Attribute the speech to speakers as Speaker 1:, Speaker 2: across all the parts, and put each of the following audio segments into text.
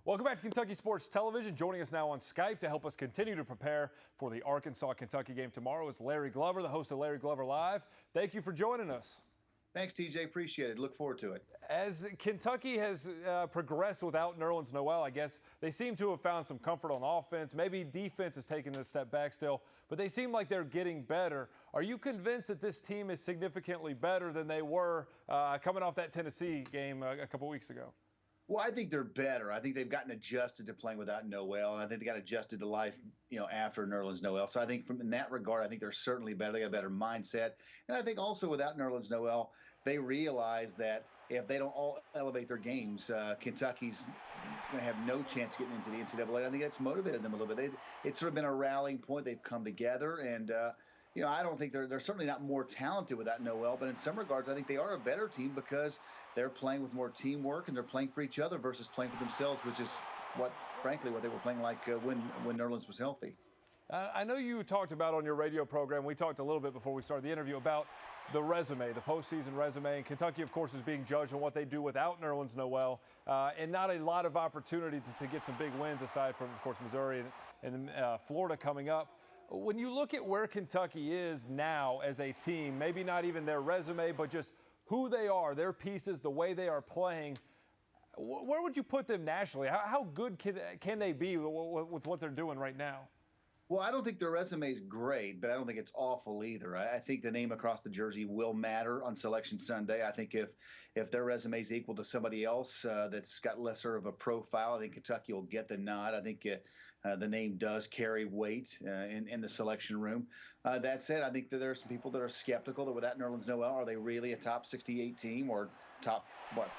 Speaker 1: Welcome back to Kentucky Sports Television. Joining us now on Skype to help us continue to prepare for the Arkansas-Kentucky game tomorrow is Larry Glover, the host of Larry Glover Live. Thank you for joining us.
Speaker 2: Thanks, TJ. Appreciate it. Look forward to it.
Speaker 1: As Kentucky has progressed without Nerlens Noel, I guess they seem to have found some comfort on offense. Maybe defense is taking a step back still, but they seem like they're getting better. Are you convinced that this team is significantly better than they were coming off that Tennessee game a couple weeks ago?
Speaker 2: Well, I think they're better. I think they've gotten adjusted to playing without Noel, and I think they got adjusted to life, after Nerlens Noel. So I think in that regard, I think they're certainly better. They got a better mindset, and I think also without Nerlens Noel, they realize that if they don't all elevate their games, Kentucky's going to have no chance getting into the NCAA. I think that's motivated them a little bit. It's sort of been a rallying point. They've come together, and I don't think they're certainly not more talented without Noel, but in some regards, I think they are a better team because they're playing with more teamwork and they're playing for each other versus playing for themselves, which is frankly, what they were playing like when Nerlens was healthy.
Speaker 1: I know you talked about on your radio program, we talked a little bit before we started the interview about the resume, the postseason resume. And Kentucky, of course, is being judged on what they do without Nerlens Noel, and not a lot of opportunity to get some big wins aside from, of course, Missouri and Florida coming up. When you look at where Kentucky is now as a team, maybe not even their resume, but just who they are, their pieces, the way they are playing, where would you put them nationally? How good can they be with what they're doing right now?
Speaker 2: Well, I don't think their resume is great, but I don't think it's awful either. I think the name across the jersey will matter on Selection Sunday. I think if their resume is equal to somebody else that's got lesser of a profile, I think Kentucky will get the nod. I think the name does carry weight in the selection room. That said, I think that there are some people that are skeptical that without Nerlens Noel, are they really a top 68 team or top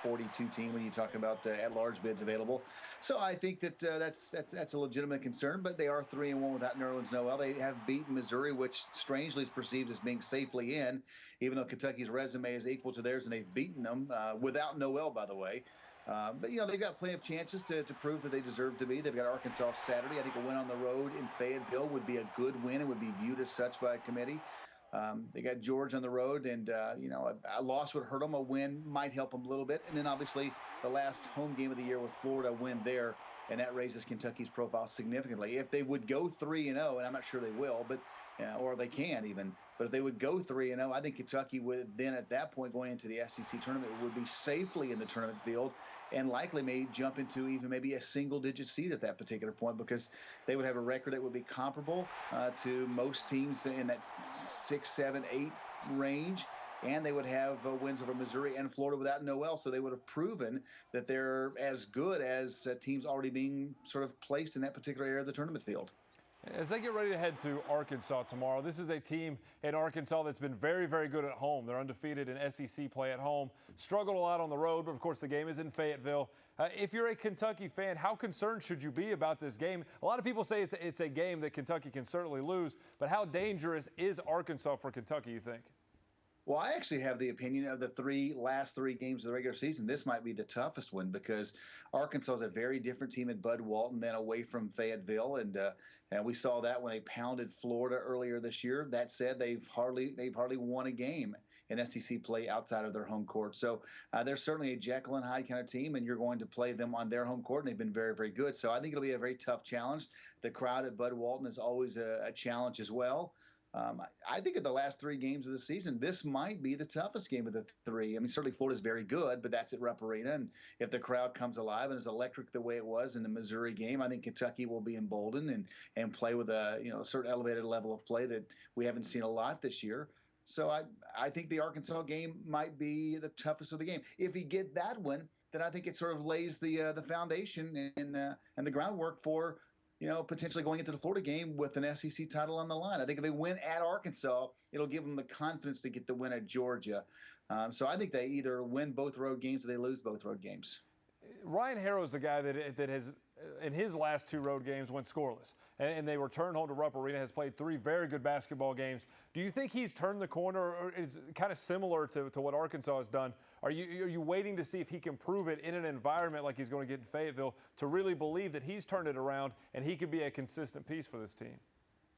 Speaker 2: 42 team when you talk about at-large bids available? So I think that that's a legitimate concern. But they are 3-1 without Nerlens Noel. They have beaten Missouri, which strangely is perceived as being safely in, even though Kentucky's resume is equal to theirs, and they've beaten them without Noel, by the way. But they've got plenty of chances to prove that they deserve to be. They've got Arkansas Saturday. I think a win on the road in Fayetteville would be a good win and would be viewed as such by a committee. They got Georgia on the road, and a loss would hurt them. A win might help them a little bit. And then obviously the last home game of the year with Florida, win there, and that raises Kentucky's profile significantly. If they would go 3-0, and I'm not sure they will, but or they can even. But if they would go 3-0, I think Kentucky would then at that point going into the SEC tournament would be safely in the tournament field and likely may jump into even maybe a single-digit seed at that particular point because they would have a record that would be comparable to most teams in that 6, 7, 8 range. And they would have wins over Missouri and Florida without Noel, so they would have proven that they're as good as teams already being sort of placed in that particular area of the tournament field.
Speaker 1: As they get ready to head to Arkansas tomorrow, this is a team in Arkansas that's been very, very good at home. They're undefeated in SEC play at home, struggled a lot on the road, but of course the game is in Fayetteville. If you're a Kentucky fan, how concerned should you be about this game? A lot of people say it's a game that Kentucky can certainly lose, but how dangerous is Arkansas for Kentucky, you think?
Speaker 2: Well, I actually have the opinion of the last three games of the regular season, this might be the toughest one because Arkansas is a very different team at Bud Walton than away from Fayetteville, and we saw that when they pounded Florida earlier this year. That said, they've hardly won a game in SEC play outside of their home court. So they're certainly a Jekyll and Hyde kind of team, and you're going to play them on their home court, and they've been very, very good. So I think it'll be a very tough challenge. The crowd at Bud Walton is always a challenge as well. I think of the last 3 games of the season, this might be the toughest game of the 3. I mean, certainly Florida's very good, but that's at Rupp Arena. And if the crowd comes alive and is electric the way it was in the Missouri game, I think Kentucky will be emboldened and play with a certain elevated level of play that we haven't seen a lot this year. So I think the Arkansas game might be the toughest of the game. If you get that one, then I think it sort of lays the foundation and the groundwork for potentially going into the Florida game with an SEC title on the line. I think if they win at Arkansas, it'll give them the confidence to get the win at Georgia. So I think they either win both road games or they lose both road games.
Speaker 1: Ryan Harrow's the guy that has, in his last 2 road games, went scoreless. And they returned home to Rupp Arena, has played 3 very good basketball games. Do you think he's turned the corner, or is kind of similar to what Arkansas has done? Are you waiting to see if he can prove it in an environment like he's going to get in Fayetteville to really believe that he's turned it around and he could be a consistent piece for this team?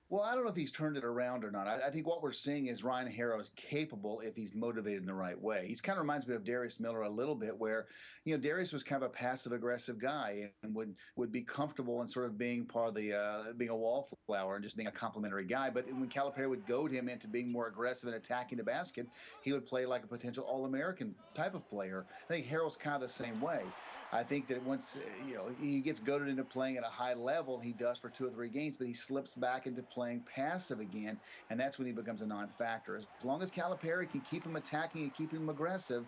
Speaker 2: Well, I don't know if he's turned it around or not. I think what we're seeing is Ryan Harrow is capable if he's motivated in the right way. He's kind of reminds me of Darius Miller a little bit, where Darius was kind of a passive aggressive guy and would be comfortable in sort of being part of the being a wallflower and just being a complimentary guy. But when Calipari would goad him into being more aggressive and attacking the basket, he would play like a potential All-American type of player. I think Harrow's kind of the same way. I think that once he gets goaded into playing at a high level, he does for 2 or 3 games, but he slips back into playing passive again, and that's when he becomes a non-factor. As long as Calipari can keep him attacking and keep him aggressive,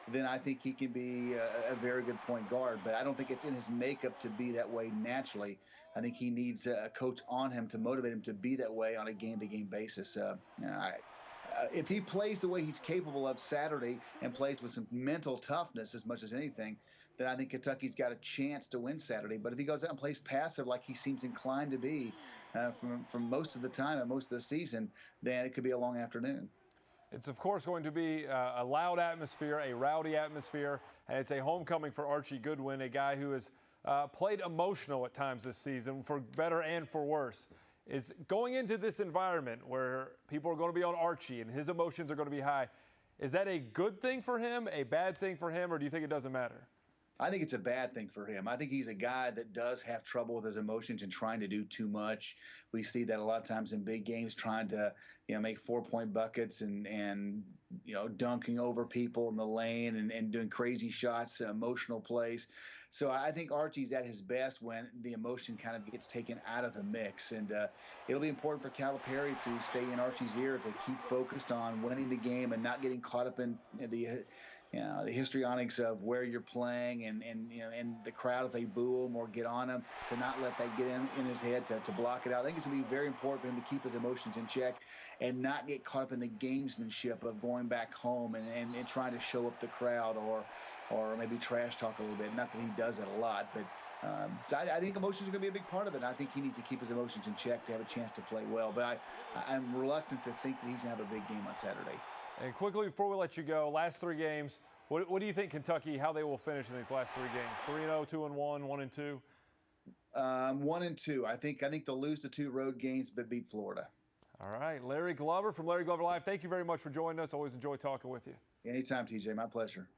Speaker 2: then I think he can be a very good point guard. But I don't think it's in his makeup to be that way naturally. I think he needs a coach on him to motivate him to be that way on a game-to-game basis. If he plays the way he's capable of Saturday and plays with some mental toughness as much as anything, then I think Kentucky's got a chance to win Saturday. But if he goes out and plays passive like he seems inclined to be from most of the time and most of the season, then it could be a long afternoon.
Speaker 1: It's, of course, going to be a loud atmosphere, a rowdy atmosphere, and it's a homecoming for Archie Goodwin, a guy who has played emotional at times this season, for better and for worse. Is going into this environment where people are going to be on Archie and his emotions are going to be high, is that a good thing for him, a bad thing for him, or do you think it doesn't matter?
Speaker 2: I think it's a bad thing for him. I think he's a guy that does have trouble with his emotions and trying to do too much. We see that a lot of times in big games, trying to make 4-point buckets and dunking over people in the lane and doing crazy shots, emotional plays. So I think Archie's at his best when the emotion kind of gets taken out of the mix. And it'll be important for Calipari to stay in Archie's ear, to keep focused on winning the game and not getting caught up in the histrionics of where you're playing and the crowd, if they boo him or get on him, to not let that get in his head, to block it out. I think it's going to be very important for him to keep his emotions in check and not get caught up in the gamesmanship of going back home and trying to show up the crowd or maybe trash talk a little bit. Not that he does it a lot, but so I think emotions are going to be a big part of it. I think he needs to keep his emotions in check to have a chance to play well. But I'm reluctant to think that he's going to have a big game on Saturday.
Speaker 1: And quickly, before we let you go, last 3 games, what do you think Kentucky, how they will finish in these last 3 games? 3-0, 2-1, 1-2?
Speaker 2: 1-2. I think they'll lose the 2 road games, but beat Florida.
Speaker 1: All right. Larry Glover from Larry Glover Live, thank you very much for joining us. Always enjoy talking with you.
Speaker 2: Anytime, TJ. My pleasure.